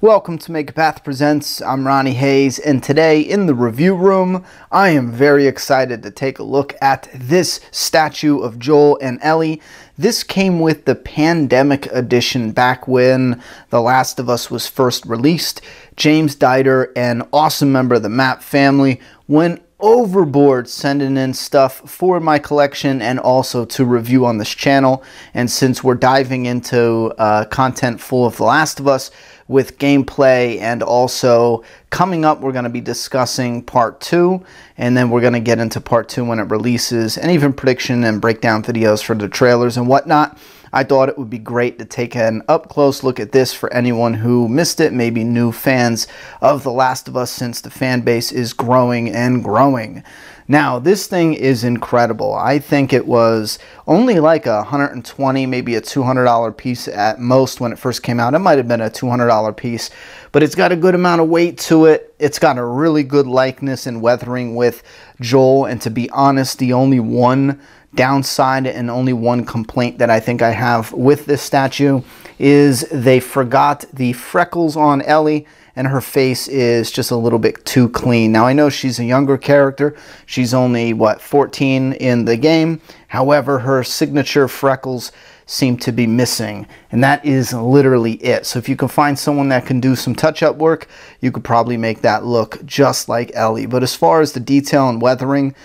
Welcome to Make a Path Presents. I'm Ronnie Hayes, and today in the review room, I am very excited to take a look at this statue of Joel and Ellie. This came with the Pandemic Edition back when The Last of Us was first released. James Diter, an awesome member of the Map family, went overboard sending in stuff for my collection and also to review on this channel. And since we're diving into content full of The Last of Us with gameplay, and also coming up we're going to be discussing part 2, and then we're going to get into part 2 when it releases, and even prediction and breakdown videos for the trailers and whatnot. I thought it would be great to take an up-close look at this for anyone who missed it, maybe new fans of The Last of Us, since the fan base is growing and growing. Now, this thing is incredible. I think it was only like $120, maybe a $200 piece at most when it first came out. It might have been a $200 piece, but it's got a good amount of weight to it. It's got a really good likeness and weathering with Joel, and to be honest, the only one downside and only one complaint that I think I have with this statue is they forgot the freckles on Ellie, and her face is just a little bit too clean. Now, I know she's a younger character. She's only, what, 14 in the game. However, her signature freckles seem to be missing, and that is literally it. So if you can find someone that can do some touch-up work, you could probably make that look just like Ellie. But as far as the detail and weathering,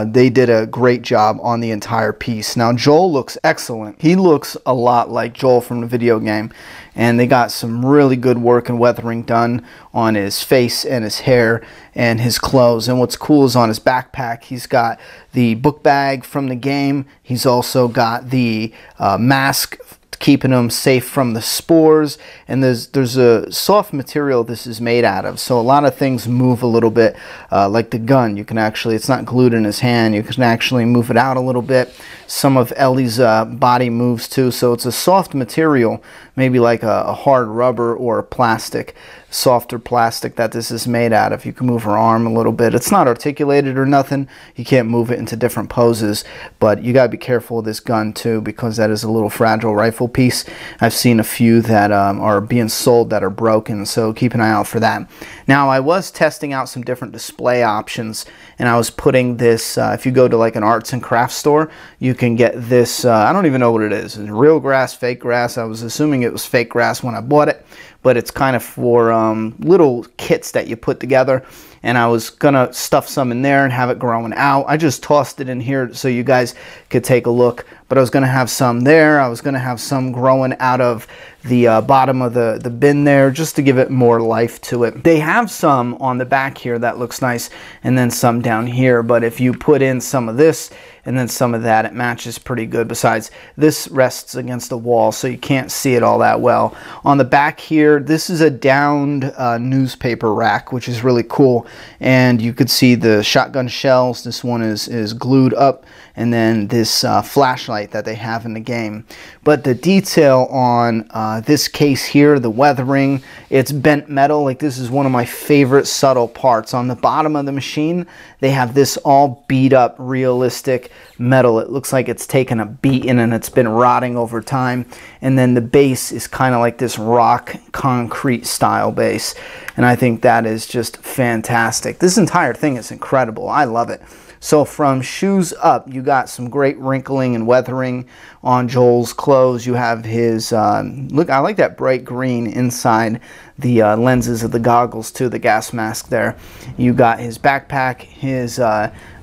they did a great job on the entire piece. Now, Joel looks excellent. He looks a lot like Joel from the video game, and they got some really good work and weathering done on his face and his hair and his clothes. And what's cool is on his backpack, he's got the book bag from the game. He's also got the mask keeping them safe from the spores, and there's a soft material this is made out of, so a lot of things move a little bit, like the gun. You can actually, it's not glued in his hand, you can actually move it out a little bit. Some of Ellie's body moves too, so it's a soft material, maybe like a hard rubber or a plastic, softer plastic that this is made out of. You can move her arm a little bit. It's not articulated or nothing. You can't move it into different poses, but you gotta be careful with this gun too, because that is a little fragile rifle piece. I've seen a few that are being sold that are broken, so keep an eye out for that. Now, I was testing out some different display options, and I was putting this, if you go to like an arts and crafts store, you can get this, I don't even know what it is. It's real grass, fake grass. I was assuming it was fake grass when I bought it, but it's kind of for little kits that you put together, and I was gonna stuff some in there and have it growing out. I just tossed it in here so you guys could take a look, but I was gonna have some there. I was gonna have some growing out of the bottom of the bin there, just to give it more life to it. They have some on the back here that looks nice, and then some down here, but if you put in some of this and then some of that, it matches pretty good. Besides, this rests against the wall, so you can't see it all that well. On the back here, this is a downed newspaper rack, which is really cool, and you could see the shotgun shells. This one is glued up, and then this flashlight that they have in the game. But the detail on this case here, the weathering, it's bent metal. Like, this is one of my favorite subtle parts. On the bottom of the machine, they have this all beat up, realistic metal. It looks like it's taken a beating and it's been rotting over time. And then the base is kind of like this rock concrete style base. And I think that is just fantastic. This entire thing is incredible. I love it. So from shoes up, you got some great wrinkling and weathering on Joel's clothes. You have his, look, I like that bright green inside the lenses of the goggles too, the gas mask there. You got his backpack, his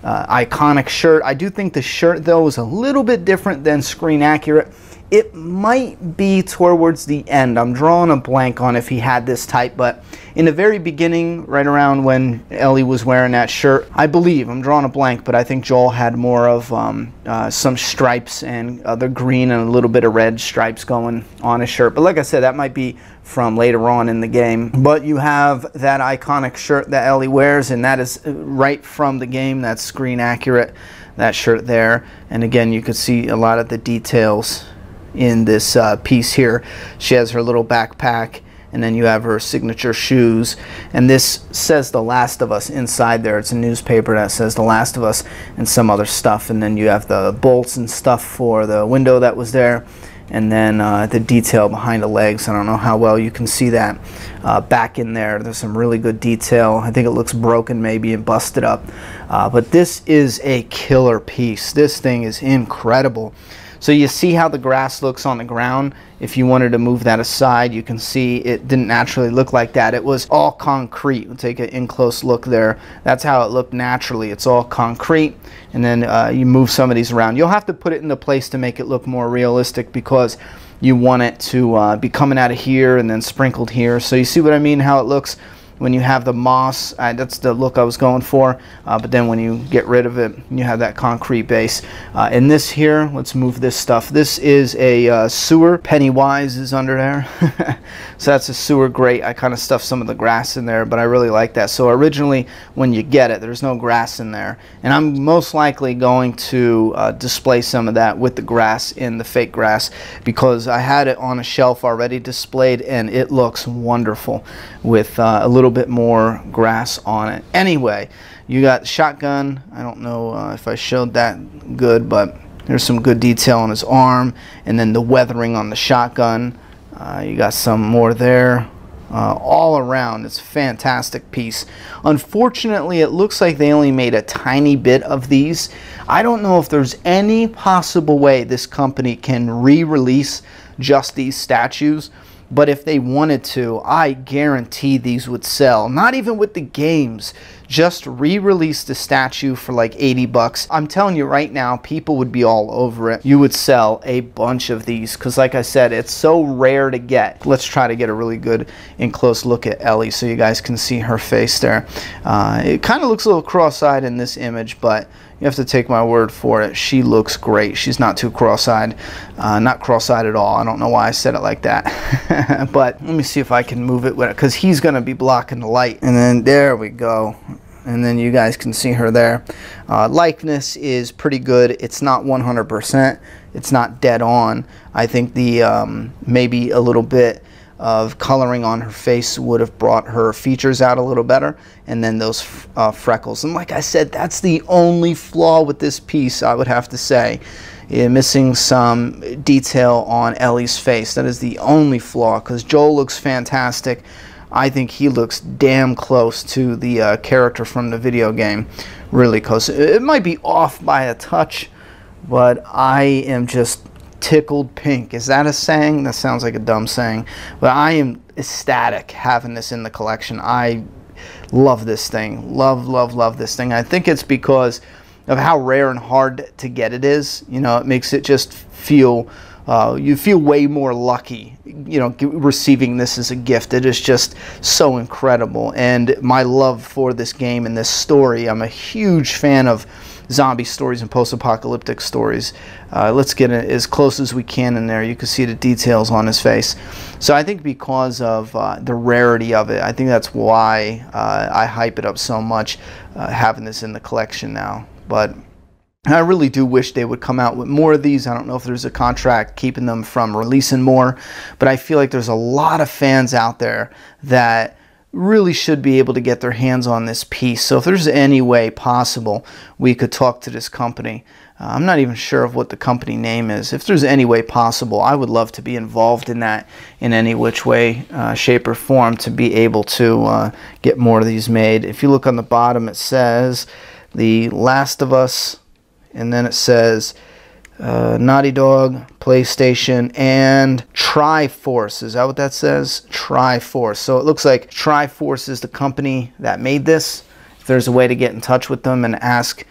iconic shirt. I do think the shirt though is a little bit different than screen accurate. It might be towards the end. I'm drawing a blank on if he had this type, but in the very beginning, right around when Ellie was wearing that shirt, I believe, I'm drawing a blank, but I think Joel had more of some stripes and other green and a little bit of red stripes going on his shirt. But like I said, that might be from later on in the game. But you have that iconic shirt that Ellie wears, and that is right from the game. That's screen accurate, that shirt there. And again, you could see a lot of the details in this piece here. She has her little backpack, and then you have her signature shoes, and this says The Last of Us inside there. It's a newspaper that says The Last of Us and some other stuff, and then you have the bolts and stuff for the window that was there, and then the detail behind the legs. I don't know how well you can see that back in there. There's some really good detail. I think it looks broken maybe and busted up, but this is a killer piece. This thing is incredible. So you see how the grass looks on the ground. If you wanted to move that aside, you can see it didn't naturally look like that. It was all concrete. We'll take an in-close look there. That's how it looked naturally. It's all concrete, and then you move some of these around. You'll have to put it into place to make it look more realistic, because you want it to be coming out of here and then sprinkled here. So you see what I mean, how it looks when you have the moss. That's the look I was going for, but then when you get rid of it, you have that concrete base. And this here, let's move this stuff. This is a sewer. Pennywise is under there. So that's a sewer grate. I kind of stuffed some of the grass in there, but I really like that. So originally when you get it, there's no grass in there, and I'm most likely going to display some of that with the grass in the fake grass, because I had it on a shelf already displayed, and it looks wonderful with a little bit more grass on it. Anyway, you got shotgun. I don't know if I showed that good, but there's some good detail on his arm, and then the weathering on the shotgun. You got some more there. All around, it's a fantastic piece. Unfortunately, it looks like they only made a tiny bit of these. I don't know if there's any possible way this company can re-release just these statues, but if they wanted to, I guarantee these would sell. Not even with the games, just re-release the statue for like 80 bucks. I'm telling you right now, people would be all over it. You would sell a bunch of these, because like I said, it's so rare to get. Let's try to get a really good and close look at Ellie so you guys can see her face there. It kind of looks a little cross-eyed in this image, but you have to take my word for it. She looks great. She's not too cross-eyed. Not cross-eyed at all. I don't know why I said it like that. But let me see if I can move it, because he's going to be blocking the light. And then there we go. And then you guys can see her there. Likeness is pretty good. It's not 100%. It's not dead on. I think the maybe a little bit of coloring on her face would have brought her features out a little better, and then those freckles. And like I said, that's the only flaw with this piece, I would have to say. Missing some detail on Ellie's face. That is the only flaw, because Joel looks fantastic. I think he looks damn close to the character from the video game. Really close. It might be off by a touch, but I am just tickled pink. Is that a saying? That sounds like a dumb saying, but I am ecstatic having this in the collection. I love this thing. Love this thing. I think it's because of how rare and hard to get it is. You know, it makes it just feel you feel way more lucky, you know, receiving this as a gift. It is just so incredible. And my love for this game and this story, I'm a huge fan of zombie stories and post-apocalyptic stories. Let's get it as close as we can in there. You can see the details on his face. So I think because of the rarity of it, I think that's why I hype it up so much, having this in the collection now. But I really do wish they would come out with more of these. I don't know if there's a contract keeping them from releasing more, but I feel like there's a lot of fans out there that really should be able to get their hands on this piece. So if there's any way possible we could talk to this company, I'm not even sure of what the company name is. If there's any way possible, I would love to be involved in that in any which way, shape, or form, to be able to get more of these made. If you look on the bottom, it says The Last of Us, and then it says Naughty Dog, PlayStation, and Triforce. Is that what that says? Triforce. So it looks like Triforce is the company that made this. If there's a way to get in touch with them and ask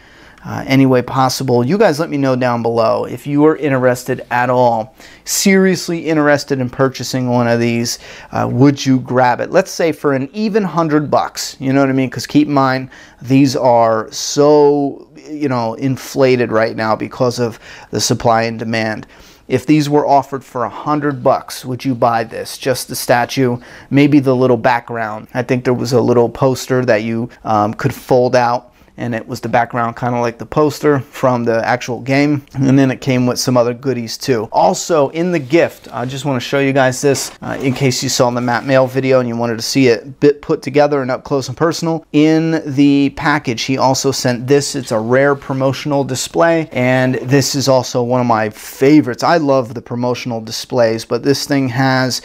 any way possible, you guys let me know down below. If you are interested at all, seriously interested in purchasing one of these, would you grab it? Let's say for an even $100, you know what I mean? Because keep in mind, these are so, you know, inflated right now because of the supply and demand. If these were offered for $100, would you buy this? Just the statue, maybe the little background. I think there was a little poster that you could fold out and it was the background kind of like the poster from the actual game. And then it came with some other goodies too. Also in the gift, I just want to show you guys this in case you saw the Matt Mail video and you wanted to see it put together and up close and personal. In the package, he also sent this. It's a rare promotional display, and this is also one of my favorites. I love the promotional displays, but this thing has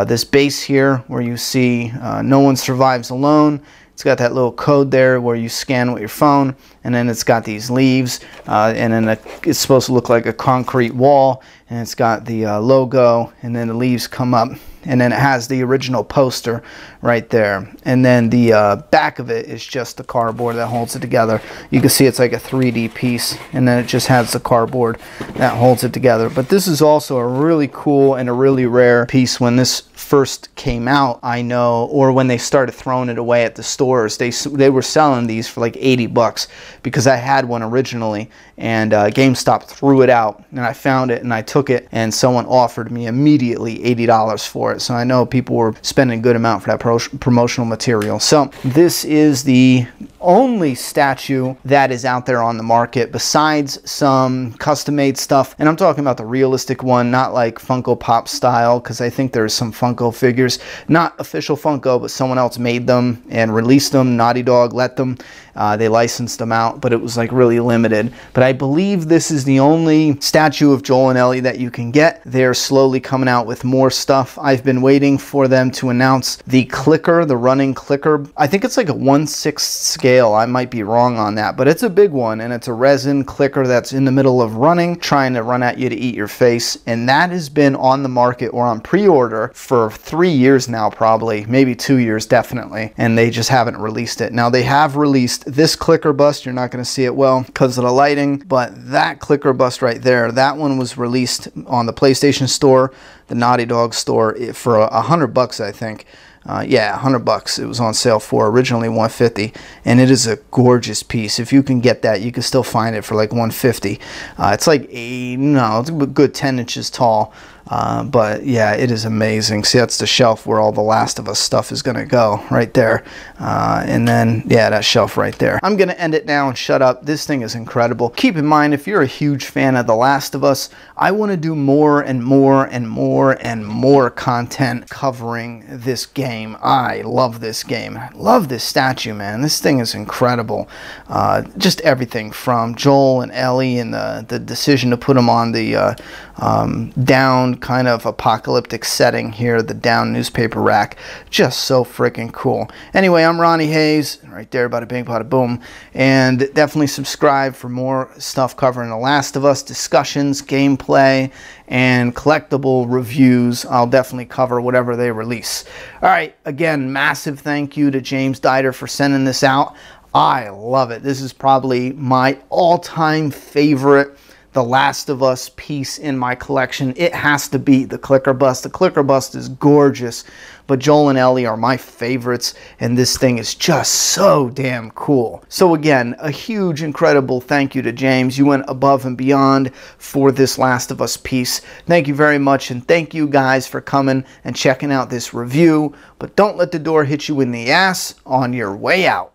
this base here where you see no one survives alone. It's got that little code there where you scan with your phone, and then it's got these leaves, and then it's supposed to look like a concrete wall, and it's got the logo, and then the leaves come up, and then it has the original poster right there. And then the back of it is just the cardboard that holds it together. You can see it's like a 3D piece, and then it just has the cardboard that holds it together. But this is also a really cool and a really rare piece. When this first came out, I know, or when they started throwing it away at the stores, they were selling these for like 80 bucks because I had one originally, and GameStop threw it out, and I found it and I took it, and someone offered me immediately $80 for it. So I know people were spending a good amount for that promotional material. So this is the only statue that is out there on the market besides some custom-made stuff, and I'm talking about the realistic one, not like Funko Pop style, because I think there's some Funko figures, not official Funko, but someone else made them and released them. Naughty Dog let them. They licensed them out, but it was like really limited. But I believe this is the only statue of Joel and Ellie that you can get. They're slowly coming out with more stuff. I've been waiting for them to announce the clicker, the running clicker. I think it's like a 1/6 scale. I might be wrong on that, but it's a big one, and it's a resin clicker that's in the middle of running, trying to run at you to eat your face. And that has been on the market or on pre-order for 3 years now, probably, maybe 2 years definitely, and they just haven't released it. Now they have released this clicker bust. You're not going to see it well because of the lighting, but that clicker bust right there, that one was released on the PlayStation Store, the Naughty Dog store, for $100, I think. Yeah, $100. It was on sale for originally $150, and it is a gorgeous piece. If you can get that, you can still find it for like $150. It's like it's a good 10 inches tall. But yeah, it is amazing. See, that's the shelf where all the Last of Us stuff is going to go right there. And then, yeah, that shelf right there. I'm going to end it now and shut up. This thing is incredible. Keep in mind, if you're a huge fan of The Last of Us, I want to do more and more and more and more content covering this game. I love this game. I love this statue, man. This thing is incredible. Just everything from Joel and Ellie and the decision to put them on the down kind of apocalyptic setting here, the down newspaper rack. Just so freaking cool. Anyway, I'm Ronnie Hayes, right there, bada bing, bada boom. And definitely subscribe for more stuff covering The Last of Us, discussions, gameplay, and collectible reviews. I'll definitely cover whatever they release. All right, again, massive thank you to James Diter for sending this out. I love it. This is probably my all-time favorite The Last of Us piece in my collection. It has to be the clicker bust. The clicker bust is gorgeous, but Joel and Ellie are my favorites, and this thing is just so damn cool. So again, a huge, incredible thank you to James. You went above and beyond for this Last of Us piece. Thank you very much, and thank you guys for coming and checking out this review. But don't let the door hit you in the ass on your way out.